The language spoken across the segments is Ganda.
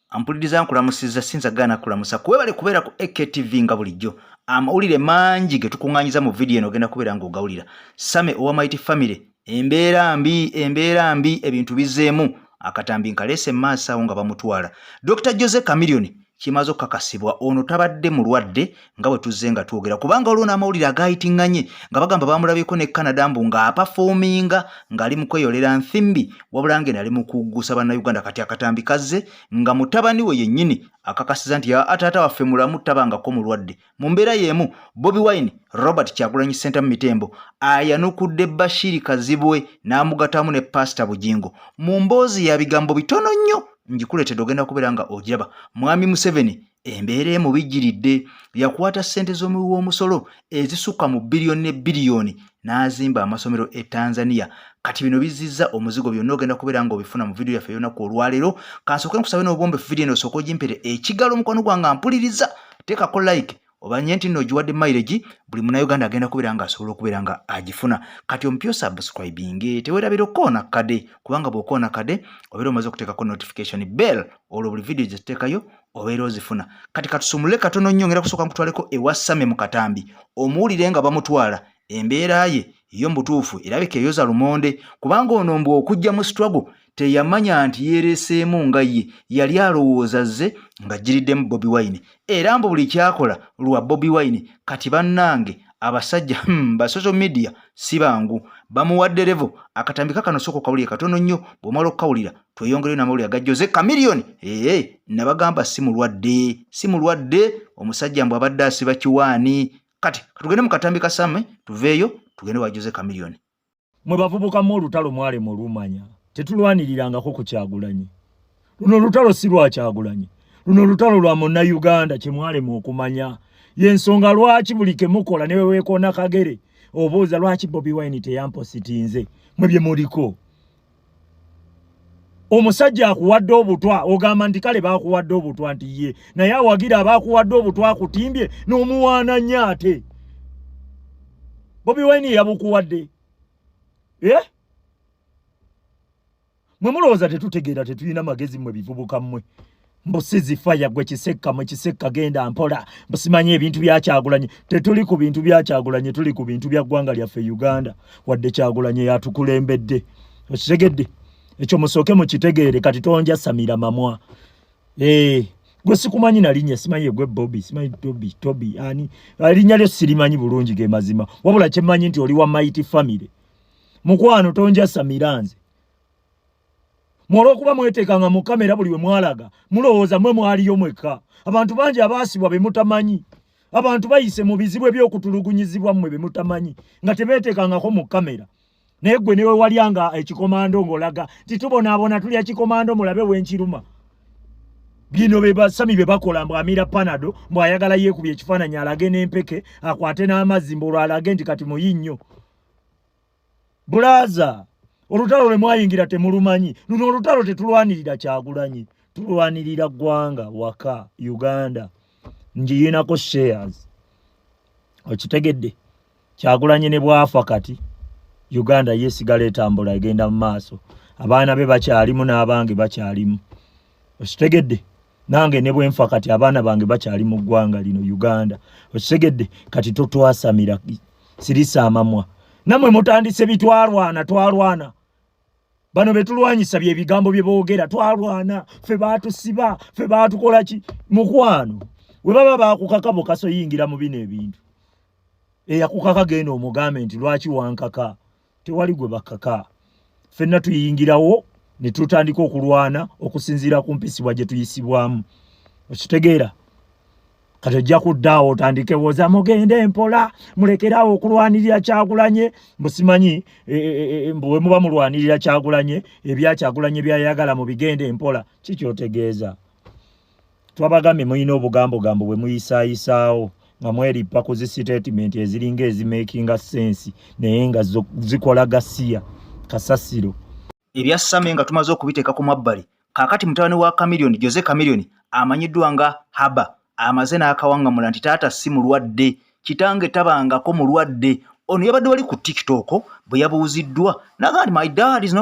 Ampuliriza nkulamusizza sinza gana kulamusa kwebale kubeera ku AKTV nga bulijjo amawulire mangi ge tukuŋŋaanyiza mu vidiyo eno ogenda kubeera ng'ogawulira. Sammy Owa Mighty Family embeera mbi ebintu bizzeemu akatambi nkaleese maaso awo nga bamutwala. Dr. Jose Chameleon kimaze okukakasibwa ono tabadde mulwadde nga bwe tuzze nga twogera kubanga olwo n'amawulire agaayitiŋŋanye nga bagamba bamulabyeko ne Canada mbu ng'apafoominga ng'ali mu kweyolera nthimbi wabula ng'eno ali mu kuggusa bannayuganda kati akatambi kazze nga mutabani we yennyini akakasiza nti ataata waffe mulamu tabangako mulwadde. Mu mbeera y'emu Bobi Wine Robert Kyagulanyi Ssenta mu Mitembo ayanukudde Bashiri Kazibwe n'amugatamu ne Pastor Bugingo mu mboozi ya bigambo bitono nnyo njikuletedde ogenda kubeera nga ogiraba. Mwami Museveni embeera emubijjiridde yakwata ssente z'omuwi w'omusolo ezisukka mu biliyoni ne biliyoni n'azimba amasomero e Tanzania. Kati bino bizizza omuzigo byonna ogenda kubeera nga obifuna mu vidiyo yaffe yonna ku olwaleero. Kansooke nkusabe n'obwombe vidiyo eno osooka ogimpere ekigalo omukono gwange ampuliriza teekako like obanye nti nno ogiwadde mileage buli munnayuganda agenda kubeera nga asobola okubeera nga agifuna. Kati ompyo subscribing teweerabira okoona kade kubanga bw'okoona kade obeera omaze okuteekako notification bell olwo buli vidiyo gye tuteekayo obeera ozifuna. Kati katusumule katono nnyo ngera kusooka nkutwaleko ewa Sammy mu katambi omuwulire nga bamutwala embeera ye yo mbutuufu erabika eyoza lumonde kubanga ono mbu okujja mu struggle teyamanya nti yeereeseemu nga ye yali alowooza zze nga jjiriddemu Bobi Wine era mbu buli kyakola lwa Bobi Wine. Kati bannange abasajja ba social media si bangu bamuwadde level akatambi kakano soko kawulire katono nnyo bw'omala okukawulira tweyongereyo n'amawulire aga Jose Chameleon nabagamba simulwadde omusajja mbw abadde asiba kiwaani. Kati tugende mu katambi ka Sammy tuveeyo tugende wa Jose Chameleon. Mwe bavubuka mu olutalo mwale mu lumanya tetulwanirirangako ku Kyagulanyi. Luno olutalo si lwa Kyagulanyi, luno olutalo lwa munnayuganda kye mwale mu okumanya y'ensonga lwaki buli ke mukola ne weweekoona kagere obooza lwaki Bobi Wine teyampositinze mwe bye muliko. Omusajja akuwadde obutwa ogamba nti kale baakuwadde obutwa nti ye naye awagira abaakuwadde obutwa akutimbye n'omuwaana nnyo ate. Bobi Wine yabukuwadde mwe mulowooza tetutegeera tetulina magezi mwe bivubuka mmwe mbusizi faya gwe kisekka mwe kisekka genda mpola mbusimanye ebintu bya Kyagulanyi. Tetuli ku bintu bya Kyagulanyi, tuli ku bintu bya ggwanga lyaffe Uganda wadde Kyagulanyi yatukulembedde. Okitegedde ekyo musooke mukitegeere kati tonja Samira mamwa. Gwe sikumanyi nalinnya simanyi gwe Bobby simanyi Toby ani alinnya lyo sirimanyi bulungi ge mazima wabula kyemmanyi nti oli wa Mighty Family. Mukwano tonja Samira nze mwolwokuba mweteekanga mu kamera buli we mwalaga mulowooza mwe mwaliyo mwekka. Abantu bangi abaasibwa be mutamanyi, abantu bayise mu bizibu eby'okutulugunyizibwa mmwe be mutamanyi nga tebeeteekangako mu kamera. Naye gwe newe walyanga ekikomando ng'olaga titubonaabona tulya kikomando mulabe w'enkiruma. Bino be Sammy be bakola mbwamira panado mbwayagala yeekubye ekifaananyi alage n'empeke akwate n'amazzi mbulwo alage nti kati muyinnyo. Bulaza olutalo lwe mwayingira temulumanyi. Luno olutalo tetulwanirira Kyagulanyi, tulwanirira ggwanga waka Uganda njiyinako shares. Okitegedde Kyagulanyi ne bwafa kati Uganda yesigala etambula egenda mu maaso. Abaana be bakyalimu n'abange bakyalimu. Okitegedde nange ne bwenfa kati abaana bange bakyali mu ggwanga lino Uganda. Okitegedde kati totwasamira sirisa amamwa. Namwe mutandise bitwalwana twalwana. Bano betulwanyisa bye bigambo bye boogera twalwana ffe baatusiba ffe baatukola ki mukwano. We baba baakukaka bukaso yingira mu bino ebintu. Eyakukaka genda omugambe nti lwaki wankaka tewali gwe bakaka. Ffenna tuyingirawo ne tutandika okulwana okusinziira ku mpisibwa gye tuyisibwamu. Okitegeera kati ojja kuddaawo otandike woza mugende empola mulekerawo okulwanirira Kyagulanyi mbusimanyi bwe muba mulwanirira Kyagulanyi ebya Kyagulanyi byayagala mu bigende empola kikyotegeeza. Twabagambye muyina obugambogambo bwe muyisaayisaawo nga mweripa ku zi statement eziringa ezimakinga sense naye nga zikola gasiya kasasiro. Ebya Sammy nga tumaze okubiteeka ku mabbali kaakati mutabani wa Chameleon Jose Chameleon amanyiddwa nga Haba amaze n'akawangamula nti taata Simulwadde kitange tabangako mulwadde. Ono yabadde wali ku TikTok bwe yabuuziddwa n'agamba nti my dad is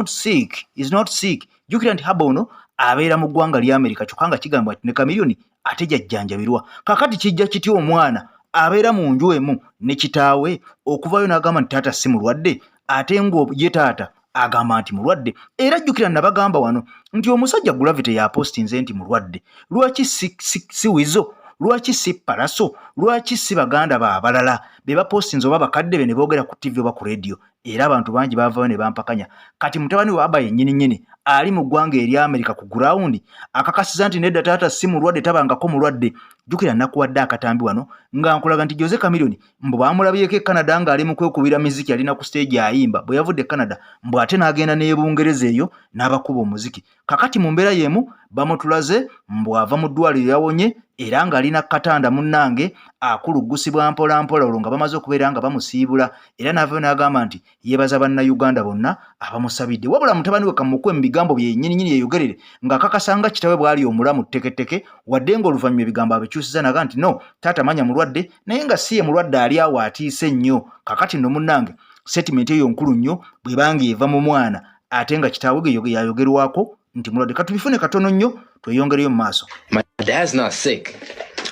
not sick. Jjukira nti Haba ono abeera mu ggwanga lya Amerika kyokka nga kigambwa ati ne chameleon ate jajjanjabirwa. Kakati kijja kitya omwana abeera mu nju emu ne kitaawe okuvayo n'agamba nti taata si mulwadde ate ye taata agamba nti mulwadde. Era jjukira nabagamba wano nti omusajja Gravity yapostinze nti mulwadde. Lwaki si Wizo? Lwaki si Palaso? Lwaki si baganda baabalala be bapostinze oba bakadde be ne boogera ku TV oba ku radio? Era abantu bangi baavayo ne bampakanya. Kati mutabani wa Aba yennyini ali mu ggwanga erya Amerika ku ground akakasiza nti nedda taata si mulwadde tabangako mulwadde. Jjukira nakuwadde akatambi wano nga nkulaga nti Jose Chameleon mbu baamulabyeko e Canada ng'ali mu kwekubira miziki alina ku stage ayimba bwe yavudde e Canada mbu ate n'agenda ne Bungereza eyo n'abakuba omuziki. Kakati mu mbeera y'emu bamutulaze mbu ava mu ddwaliro yawonye era ng'alina katanda munnange akulugusibwa mpola mpola olwo nga bamaze okubeera nga bamusiibula era n'avayo n'agamba nti yeebaza bannayuganda bonna abamusabidde. Wabula mutabani we kamukwe mu bigambo bye nnyini yeeyogerere ng'akakasanga kitawe bw'ali omulamu tteketeke wadde ng'oluvannyuma ebigambo abikyusiza naga nti no taata manya mulwadde naye nga si ye mulwadde ali awo atiise nnyo. Kakati nno munnange sentiment eyo nkulu nnyo bw'ebanga eva mu mwana ate nga kitaawe ge yayogerwako nti mulwadde. Katubifune katono nnyo tweyongereyo mu maaso. My dad's not sick.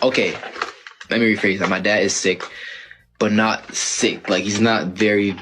Okay, let me rephrase that. My dad is sick, but not sick. Like he's not very.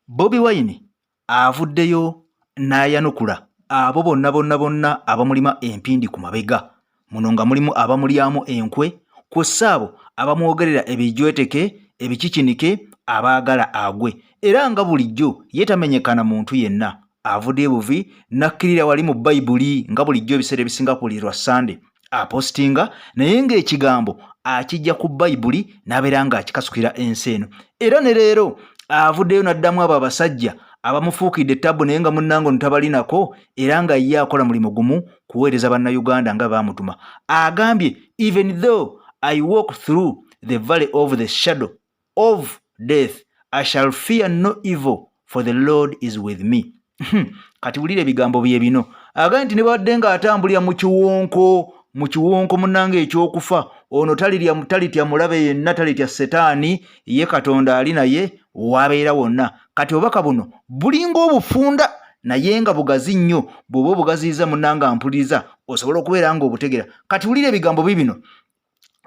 Bobi Wine avuddeyo n'ayanukula abo bonna abamulima empindi ku mabega. Muno nga mulimu abamulyamu enkwe kw'ossa abo abamwogerera ebijweteke ebikikinike abaagala agwe. Era nga bulijjo yetamenyekana muntu yenna. Avudde buvi nakkirira wali mu Bayibuli nga bulijjo ebiseera ebisinga kulirwa Sunday apostinga naye ng'ekigambo akijja ku Bayibuli n'abeera nga akikasukira ensi eno. Era ne leero avuddeyo n'addamu abo abasajja abamufuukidde ettabu naye nga munnange ntabalinako era nga ye akola mulimu gumu kuweereza bannayuganda nga baamutuma. Agambye even though I walk through the valley of the shadow of death I shall fear no evil for the Lord is with me. Kati wulire ebigambo bye bino agambye nti ne badde nga atambulira mu kiwonko munnange ekyokufa ono talitya mulabe yenna talitya setaani ye Katonda ali naye wabeera wonna. Kati obubaka buno bulinga obufunda naye nga bugazi nnyo bw'oba obugaziyiza munnange ampuliriza osobola okubeera nga obutegera. Kati wulire ebigambo bibino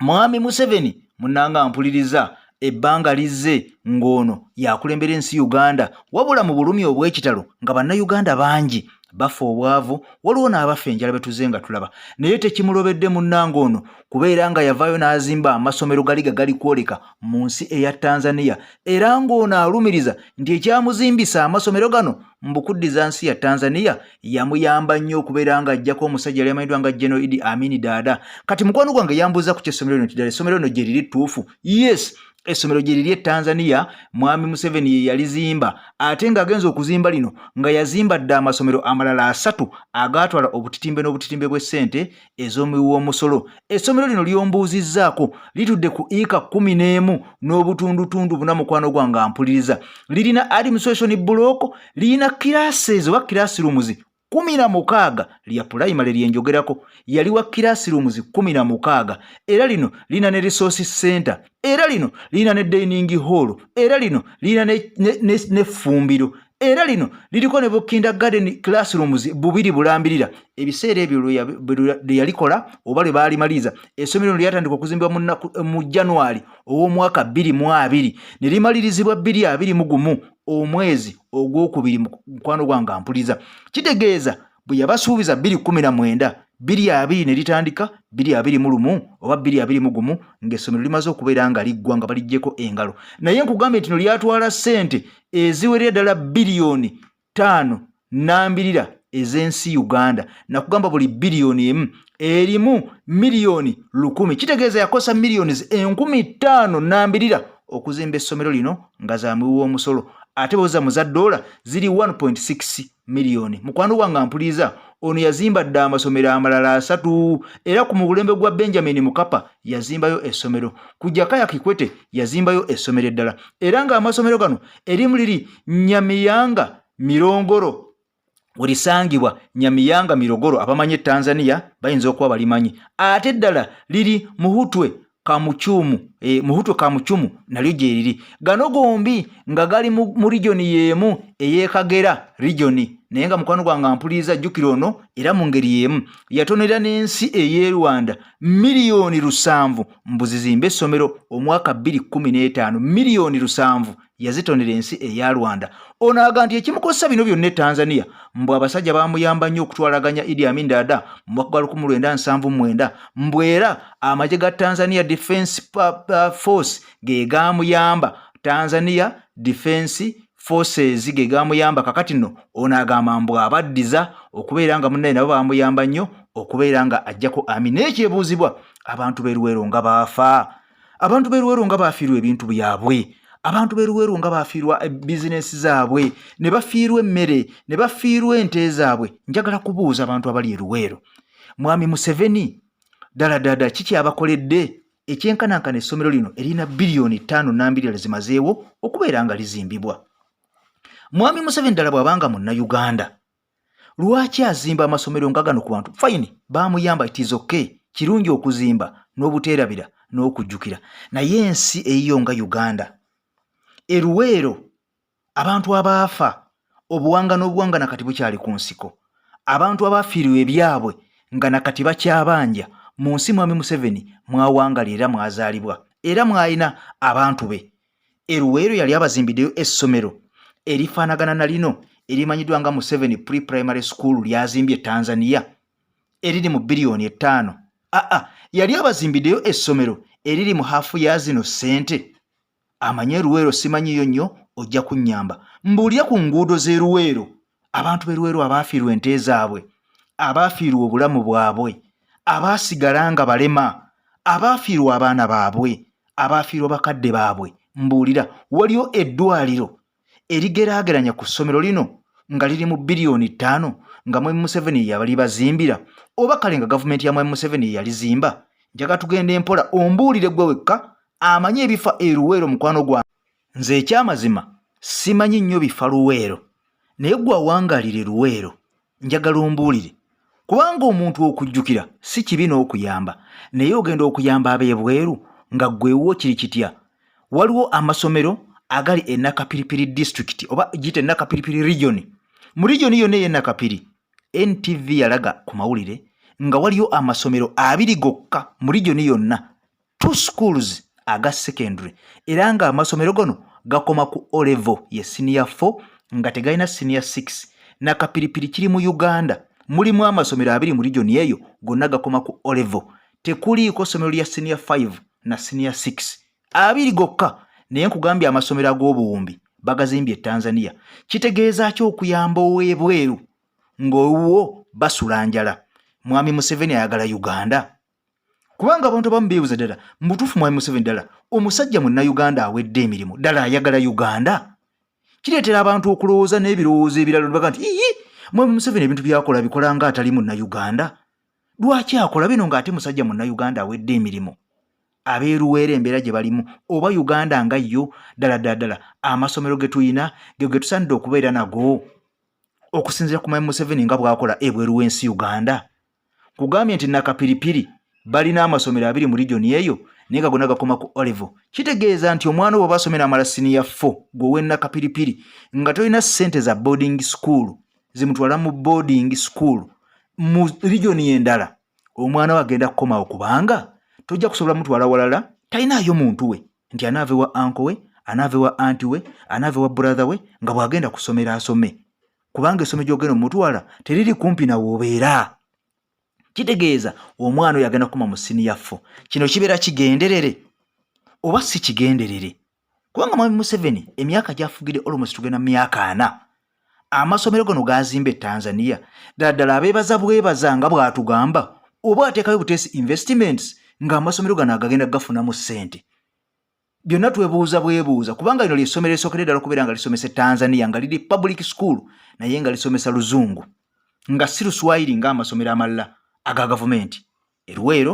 Mwami Museveni munnange ampuliriza ebbanga lizze ng'ono yakulembera ensi Uganda wabula mu bulumi obw'ekitalo nga bannayuganda bangi bafa obwavu waliwo n'abafa enjala betuze nga tulaba naye tekimulobedde munnange ono kubeera nga yavaayo n'azimba amasomero gali kwoleka mu nsi eya Tanzania era ng'ono alumiriza nti ekyamuzimbisa amasomero gano mbukuddiza nsi ya Tanzania yamuyamba nnyo okubeera nga ajjako omusajja yali amanyiddwa nga General Idi Amin Dada. Kati mukwano gwange yambuuza ku kyessomero lino tidala essomero lino gye liri ttuufu. Yes, essomero gye liri e Tanzania Mwami Museveni ye yalizimba ate ng'agenza okuzimba lino nga yazimba dda amasomero amalala 3 agaatwala obutitimbe n'obutitimbe bw'essente ez'omuwoomusolo. Essomero lino lyombuuzizzaako litudde ku eka 11 n'obutundutundu buna mukwano gwange ampuliriza. Lirina administration block, lirina classes oba classrooms 16 lya primary lyenjogerako yaliwa classrooms 16 era lino lina ne resource center era lino lina ne dining hall era lino lina ne fumbiro era lino liriko ne kindergarten classrooms bubiri bulambirira. Ebiseera ebyo lwe yalikola oba lwe baalimaliza essomero lyatandika okuzimbibwa mu January ow'omwaka 2022 ne limalirizibwa 2021 omwezi ogwokubiri mukwano gwange ampuliza. Kitegeeza bwe yabasuubiza 2019 2020 ne litandika 2021 oba 2021 ng'essomero limaze okubeera nga liggwa nga balijjeko engalo. Naye nkugambye nti no lyatwala ssente eziwerera ddala biliyoni 5.2 ez'ensi Uganda. Nakugamba buli biliyoni emu erimu miliyoni 100. Kitegeeza yakosa miliyoni 5.2 okuzimba essomero lino nga zamuwa omusolo ate boza $1 ziri 1.6 miliyoni. Mukwano gwange ampuliriza ono yazimba dda amasomero amalala 3 era ku mubulembe gwa Benjamin Mukapa yazimbayo essomero, ku Jakaya Kikwete yazimbayo essomero eddala era nga amasomero gano erimu liri Nyamiyanga Mirongoro ulisangibwa Nyamiyanga Mirogoro abamanye Tanzania bayinza okuba balimanyi ate eddala liri Muhutwe Kamuchumu muhutu kamuchumu nalyo gyeriri gano gombi nga gali mu region yemu eyekagera region naye nga mukwano gwange ampuliza jjukira ono era mu ngeri yemu yatonera n'ensi ey'e Rwanda miliyoni 7 mbuzizimbe essomero omwaka 2015 miliyoni 7 yazitonera ensi eya Rwanda ono aga nti ekimukosa bino byonna Tanzania mbwe abasajja bamuyamba nnyo okutwalaganya Idi Amin Dada mu mwaka 1979 mbwera amagye ga Tanzania Defense Force ge gamuyamba Tanzania Defense Forces ge gamuyamba kakati no ono agamba mbwe abaddiza okubeera nga munnaye nabo bamuyamba nnyo okubeera nga ajjako Amin ekyebuuzibwa abantu beruwero nga baafa abantu beruwero nga baafiirwa ebintu byabwe abantu beruwero nga baafiirwa bizinesi zaabwe ne bafiirwa emmere ne bafiirwa ente zaabwe njagala kubuuza abantu abali eruwero mwami Museveni ddala kiki abakoledde ekyenkanankana essomero lino erina biliyoni 5.2 zimazeewo okubeera nga lizimbibwa mwami Museveni ddala bw'abanga Munnayuganda lwaki azimba amasomero nga gano ku bantu fine baamuyamba it is okay kirungi okuzimba n'obuteerabira n'okujjukira naye ensi eyiyo nga Uganda eruwero abantu abaafa obuwanga n'obuwanga nakati bukyali ku nsiko abantu abafiiriwe ebyabwe nga nakati bakyabanja mu nsi mwami Museveni mwawanga era mwazaalibwa era mwayina abantu be eruwero yali abazimbiddeyo essomero erifaanagana na lino erimanyiddwa nga Museveni pre-primary school lyazimbye Tanzania eriri mu biliyoni 5 yali abazimbiddeyo essomero eriri mu hafu ya zino ssente amanye Ruwero simanyiyo nnyo ojja kunnyamba mbuulira ku nguudo z'eruwero abantu b'eruwero abaafiirwa ente zaabwe abaafiirwa obulamu bwabwe abaasigala nga balema abaafiirwa abaana baabwe abaafiirwa bakadde baabwe mbuulira waliyo eddwaliro erigeraageranya ku ssomero lino nga liri mu biliyoni 5 nga mwami Museveni yabali bazimbira oba kale nga gavumenti ya mwami Museveni yalizimba njaga tugende empola ombuulire gwe wekka amanye ebifa eruwero mukwano gwa nze ekyamazima simanyi nnyo bifa Luwero naye gwe awangalire Luwero njagala ombuulire kubanga omuntu okujjukira si kibi n'okuyamba naye ogenda okuyamba ab'ebweru nga gwewo kiri kitya waliwo amasomero agali e Nakapiripiri district oba gite Nakapiripiri region mu region yonna ye Nakapiri NTV yalaga ku mawulire nga waliyo amasomero 2 gokka mu region yonna 2 schools aga secondary era nga amasomero gono gakoma ku O level ye senior 4 nga tegalina senior 6 Nakapiripiri kiri mu Uganda mulimu amasomero 2 mu region eyo gonna gakoma ku O level tekuliiko somero lya senior 5 na senior 6 2 gokka naye nkugambye amasomero ag'obuwumbi bagazimbye Tanzania kitegeeza kyo okuyamba ow'ebweru ng'owo basula njala mwami Museveni ayagala Uganda kubanga abantu bambeebuza ddala mutuufu mwami Museveni ddala omusajja Munnayuganda awedde emirimu ddala ayagala Uganda kireetera abantu okulowooza n'ebirowoozo ebirala baga nti mwami Museveni ebintu byakola bikola nga atali Munnayuganda lwaki akola bino ng'ate musajja Munnayuganda awedde emirimu abeeruweera embeera gye balimu oba Uganda nga yo ddala amasomero ge tuyina ge tusaanidde okubeera nago okusinziira ku mwami Museveni nga bw'akola ebweru w'ensi Uganda kugambye nti Nakapiripiri balina amasomero 2 mu region eyo naye nga gonna gakoma ku O level kitegeeza nti omwana obo basomera amala senior 4 gwe Nakapiripiri nga tolina ssente za boarding school zimutwala mu boarding school mu region endala omwana we agenda kukomawo kubanga tojja kusobola mutwala walala talinayo muntu we nti anaave wa uncle we anaave wa auntie we anaave wa brother we nga bwagenda kusomera asome kubanga essomero gy'ogenda omutwala teriri kumpi nawe obeera kitegeeza omwana oyo agenda kuma mu senior 4 kino kibeera kigenderere oba si kigenderere kubanga mwami Museveni emyaka gy'afugire almost tugenda mu myaka 4 amasomero gano gazimbe Tanzania ddala abeebaza bwebaza nga bw'atugamba oba ateekayo buteesi investments nga amasomero gano agagenda gafunamu ssente byonna twebuuza bwebuuza kubanga lino ly'essomero esookedde ddala okubeera nga lisomesa Tanzania nga liri public school naye nga lisomesa Luzungu nga si Luswayiri ng'amasomero amalala aga gavumenti eruwero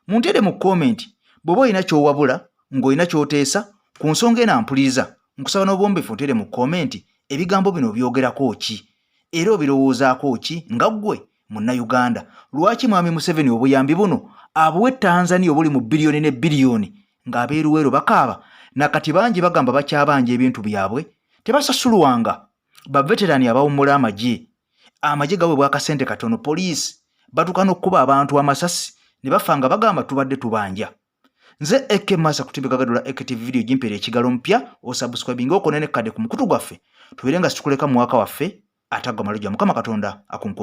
munteere mu comment bw'oba olina ky'owabula ng'olina ky'oteesa ku nsonga eno ampuliriza nkusaba n'obwombeefu onteere mu comment ebigambo bino byogerako ki era obirowoozaako ki nga ggwe Munnayuganda lwaki mwami Museveni obuyambi buno abuwe Tanzania obuli mu biliyoni ne biliyoni ng'abeeruweero bakaaba nakati bangi bagamba bakyabanja ebintu byabwe tebasasulwanga. Baveterani abawummula amagye gabwe bw'akasente katono poliisi batuuka n'okkuba abantu amasasi ne bafa nga bagamba tubadde tubanja. Nze Eke Masa kutimbigagadula AKTV video jimpeera ekigalo mpya osubscribinga okonene kadde ku mukutu gwaffe tubeere nga situkuleka mu waka waffe atagwa malujja Mukama Katonda akunku